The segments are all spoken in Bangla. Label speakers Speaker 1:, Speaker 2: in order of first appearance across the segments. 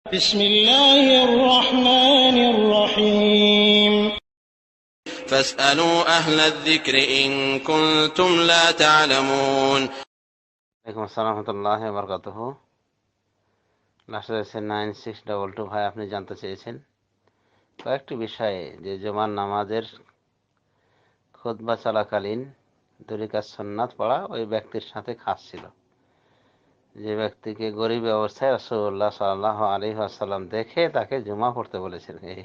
Speaker 1: بسم الله الرحمن الرحيم
Speaker 2: فاسألوا أهل الذكر إن كنتم لا تعلمون
Speaker 3: ওয়ালাইকুম আসসালাম রহমতুল্লাহ বরকাতুহ। লাস্টে 9622 ভাই, আপনি জানতে চেয়েছেন কয়েকটি বিষয়ে যে জুমার নামাজের খুতবা চলাকালীন দুই রাকাত সুন্নাত পড়া ওই ব্যক্তির সাথে খাস ছিল। যে ব্যক্তিকে গরিব অবস্থায় রাসূলুল্লাহ সাল্লাল্লাহু আলাইহি ওয়াসাল্লাম দেখে তাকে জুমা পড়তে বলেছিলেন, এই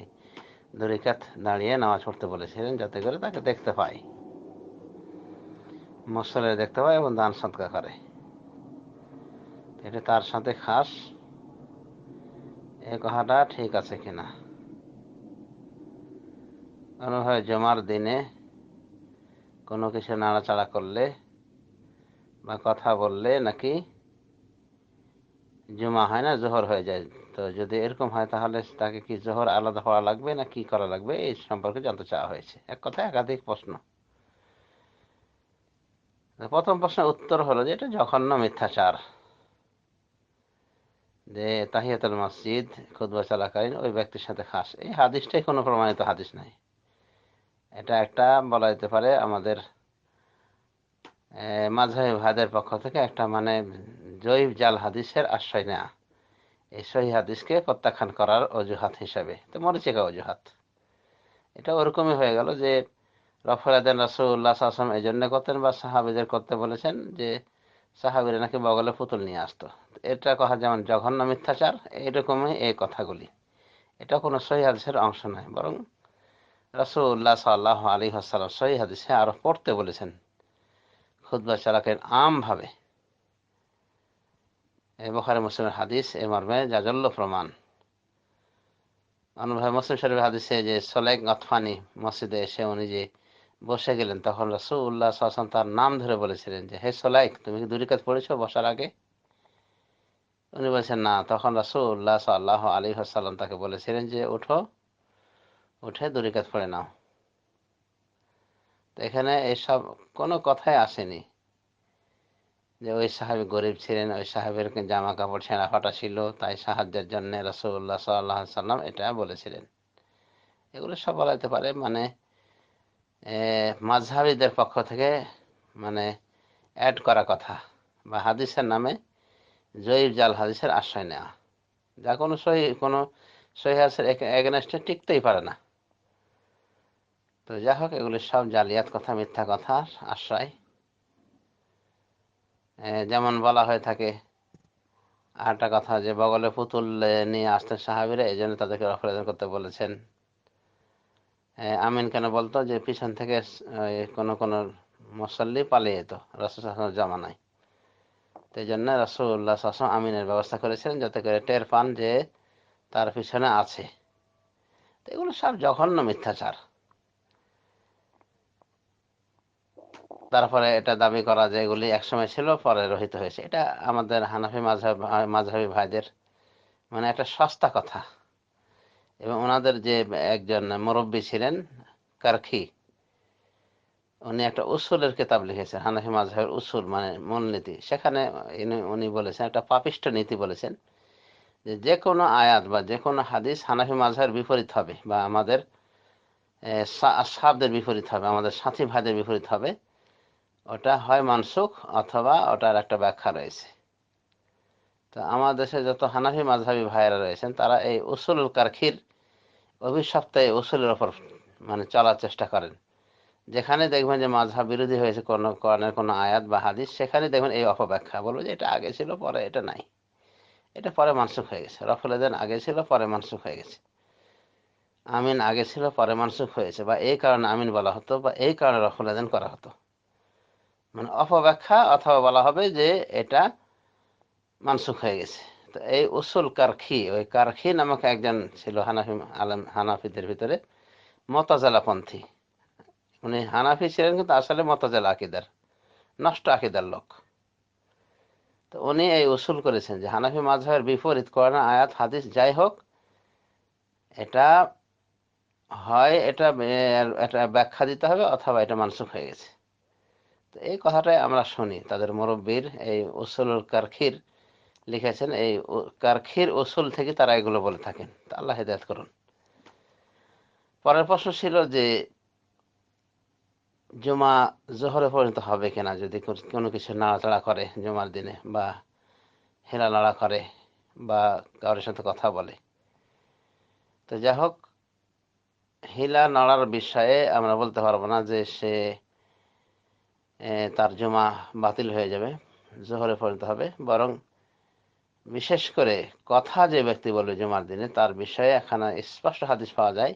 Speaker 3: দুই রাকাত দাঁড়িয়ে নামাজ পড়তে বলেছিলেন, যাতে করে তাকে দেখতে পায়, মুসল্লি দেখতে পায় এবং দান সদকা করে। এটা তার সাথে খাস, এই কথাটা ঠিক আছে কিনা? হয় জমার দিনে কোনো কিছু নাড়াচাড়া করলে বা কথা বললে নাকি জুমা হয় না, জোহর হয়ে যায়। তো যদি এরকম হয় তাহলে তাকে কি জোহর আলাদা হওয়া লাগবে না কি করা লাগবে, এই সম্পর্কে জানতে চাওয়া হয়েছে। এক কথায় একাধিক প্রশ্ন। প্রথম প্রশ্নের উত্তর হলো যে এটা জঘন্য মিথ্যাচার, যে তাহিয়াতুল মসজিদ খুতবা চলাকালীন ওই ব্যক্তির সাথে খাস। এই হাদিসটাই কোনো প্রমাণিত হাদিস নাই। এটা একটা বলা যেতে পারে আমাদের মাযহাবী ভাইদের পক্ষ থেকে একটা জয়ীফ জাল হাদিসের আশ্রয় নেওয়া, এই সহি হাদিসকে প্রত্যাখ্যান করার অজুহাত হিসাবে। তো মরিচিকা অজুহাত। এটা ওরকমই হয়ে গেল যে রফল আদেন রাসূলুল্লাহ সাল্লাল্লাহু আলাইহি ওয়াসাল্লাম এই জন্য করতেন বা সাহাবীদের করতে বলেছেন যে সাহাবীরা নাকি বগলে পুতুল নিয়ে আসতো। এটা কথা যেমন জঘন্য মিথ্যাচার, এরকমই এই কথাগুলি। এটা কোনো সহি হাদিসের অংশ নয়, বরং রাসূলুল্লাহ সাল্লাল্লাহু আলাইহি ওয়াসাল্লাম সহি হাদিসে আরো পড়তে বলেছেন খুতবা চলাকালীন আমভাবে। বুখারী মুসলিমের হাদিস এ মর্মে জাজল্য প্রমাণ। অনুভাবে মুসলিম শরীফের হাদিসে যে সোলাইক গতফানি মসজিদে এসে উনি যে বসে গেলেন, তখন রাসূলুল্লাহ সাল্লাল্লাহু আলাইহি ওয়াসাল্লাম তার নাম ধরে বলেছিলেন যে, হে সোলাইক, তুমি কি দুই রাকাত পড়েছো বসার আগে? উনি বলছেন না। তখন রাসূলুল্লাহ সাল্লাল্লাহু আলাইহি ওয়াসাল্লাম তাকে বলেছিলেন যে, উঠে দুই রাকাত পড়ে নাও। তো এখানে এসব কোনো কথাই আসেনি যে ওই সাহাবী গরিব ছিলেন, ওই সাহাবীর জামা কাপড় ছেঁড়া ফাটা ছিল, তাই সাহায্যের জন্য রাসূলুল্লাহ সাল্লাল্লাহু আলাইহি ওয়াসাল্লাম এটা বলেছিলেন। এগুলো সব বলা যেতে পারে মাযহাবীদের পক্ষ থেকে অ্যাড করা কথা, বা হাদিসের নামে জয়ীফ জাল হাদিসের আশ্রয় নেওয়া, যা কোনো সহি হাদিসের এগেনস্টে টিকতেই পারে না। তো যাই হোক, এগুলি সব জালিয়াত কথা, মিথ্যা কথার আশ্রয়। যেমন বলা হয়ে থাকে আরেকটা কথা, যে বগলে পুতুল নিয়ে আসতেন সাহাবীরা, এই জন্য তাদেরকে রফল করতে বলেছেন। আমিন কেন বলতো? যে পিছন থেকে কোনো কোনো মুসল্লি পালিয়ে যেত রাসূল সাল্লাল্লাহু আলাইহি ওয়াসাল্লামের জামানায়। তো এই জন্য রাসূলুল্লাহ সাল্লাল্লাহু আলাইহি ওয়াসাল্লাম আমিনের ব্যবস্থা করেছিলেন, যাতে করে টের পান যে তার পিছনে আছে। তো এগুলো সব জঘন্য মিথ্যাচার। তারপরে এটা দাবি করা যে এগুলি একসময় ছিল, পরে রহিত হয়েছে, এটা আমাদের হানাফি মাযহাবী ভাইদের একটা সস্তা কথা। এবং ওনাদের যে একজন মুরব্বী ছিলেন কারখি, উনি একটা উসুলের কিতাব লিখেছেন, হানাফি মাযহাবের উসুল মূলনীতি। সেখানে উনি বলেছেন, একটা পাপিষ্ঠ নীতি বলেছেন, যে কোনো আয়াত বা যে কোনো হাদিস হানাফি মাযহাবের বিপরীত হবে, বা আমাদের আসহাবদের বিপরীত হবে, আমাদের সাথী ভাইদের বিপরীত হবে, ওটা হয় মানসুখ অথবা ওটার একটা ব্যাখ্যা রয়েছে। তো আমাদের দেশে যত হানাফি মাযহাবী ভাইয়েরা রয়েছেন, তারা এই উসুলুল কারখির অভিশপ্ত এই উসুলের ওপর চলার চেষ্টা করেন। যেখানে দেখবেন যে মাযহাব বিরোধী হয়েছে কোনো কোরআনের কোনো আয়াত বা হাদিস, সেখানে দেখবেন এই অপব্যাখ্যা, বলবো যে এটা আগে ছিল পরে এটা নাই, এটা পরে মানসুখ হয়ে গেছে। রফুল আযান আগে ছিল পরে মানসুখ হয়ে গেছে। আমিন আগে ছিল পরে মানসুখ হয়েছে, বা এই কারণে আমিন বলা হতো, বা এই কারণে রফুল আযান করা হতো। অপব্যাখ্যা, অথবা বলা হবে যে এটা মানসুখ হয়ে গেছে। তো এই উসুল কারখি, ওই কারখি নামক একজন ছিল হানাফি আলেম, হানাফিদের ভিতরে মুতাজিলাপন্থী। উনি হানাফি ছিলেন কিন্তু আসলে মুতাজিলা আকীদার, নষ্ট আকীদার লোক। তো উনি এই উসুল করেছেন যে হানাফি মাযহাবের বিপরীত কোরআন আয়াত হাদিস যাই হোক, এটা হয় এটা ব্যাখ্যা দিতে হবে, অথবা এটা মানসুখ হয়ে গেছে। তো এই কথাটাই আমরা শুনি তাদের মুরব্বীর এই উসুলুল কারখির লিখেছেন এই কারখির উসুল থেকে তারা এগুলো বলে থাকেন। তা আল্লাহ হেদায়েত করুন। পরের প্রশ্ন ছিল যে জুমা জোহরে পরিণত হবে কিনা যদি কোনো কিছু নাড়াচাড়া করে জুমার দিনে, বা হেলা নাড়া করে, বা কারোর সাথে কথা বলে। তো যাই হোক, হিলা নাড়ার বিষয়ে আমরা বলতে পারবো না যে সে তার জুমা বাতিল হয়ে যাবে, জোহরে পরিণত হবে। বরং বিশেষ করে কথা যে ব্যক্তি বলবে জুমার দিনে, তার বিষয়ে এখানে স্পষ্ট হাদিস পাওয়া যায়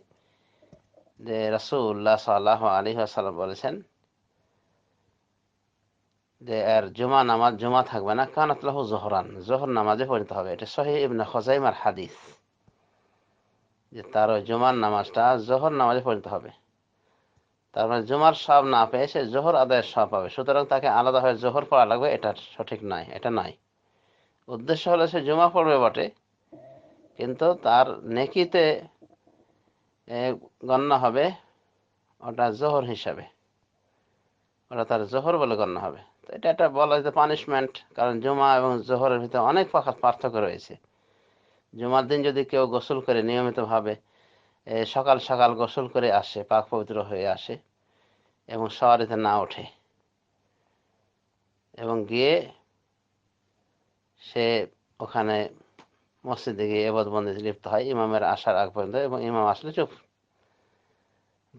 Speaker 3: যে রাসূলুল্লাহ সাল্লাল্লাহু আলাইহি ওয়াসাল্লাম বলেছেন যে এর জুমা নামাজ জুমা থাকবে না, কানাত লাহু জোহরান, জোহর নামাজে পরিণত হবে। এটা সহিহ ইবনে খুজাইমার হাদিস, যে তার ওই জুমার নামাজটা জোহর নামাজে পরিণত হবে। তার মানে জুমার সব না পেয়ে সে জোহর আদায়ের সব পাবে। সুতরাং তাকে আলাদা হয়ে জোহর পড়া লাগবে, এটা সঠিক নয়, এটা নয়। উদ্দেশ্য হলো সে জুমা পড়বে বটে, কিন্তু তার নেকিতে গণ্য হবে ওটা জোহর হিসাবে, ওটা তার জোহর বলে গণ্য হবে। তো এটা একটা বলা যেতে পানিশমেন্ট, কারণ জুমা এবং জোহরের ভিতরে অনেক পার্থক্য রয়েছে। জুমার দিন যদি কেউ গোসল করে নিয়মিতভাবে সকাল সকাল গোসল করে আসে, পাক পবিত্র হয়ে আসে এবং সওয়ারিতে না ওঠে এবং গিয়ে সে ওখানে মসজিদে গিয়ে ইবাদত-বন্দেগীতে লিপ্ত হয় ইমামের আসার আগ পর্যন্ত, এবং ইমাম আসলে চুপ,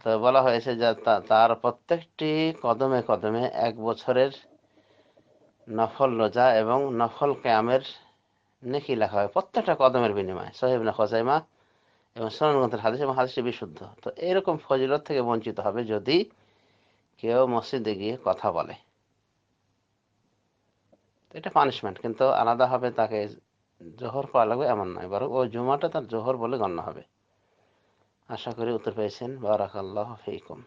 Speaker 3: তো বলা হয়েছে যে তার প্রত্যেকটি কদমে কদমে 1 বছরের নফল রোজা এবং নফল কিয়ামের নেকি লেখা হয়, প্রত্যেকটা কদমের বিনিময়ে। সহিহ ইবনে খুজাইমা এবং সুনান গ্রন্থের হাদিস, এবং হাদিসটি বিশুদ্ধ। তো এরকম ফজিলত থেকে বঞ্চিত হবে যদি কেউ মসজিদে গিয়ে কথা বলে। এটা পানিশমেন্ট, কিন্তু আলাদাভাবে তাকে জোহর পড়া লাগবে এমন নয়, বরং ওই জুমাটা তার জোহর বলে গণ্য হবে। আশা করি উত্তর পেয়েছেন। বারাকাল্লাহু ফীকুম।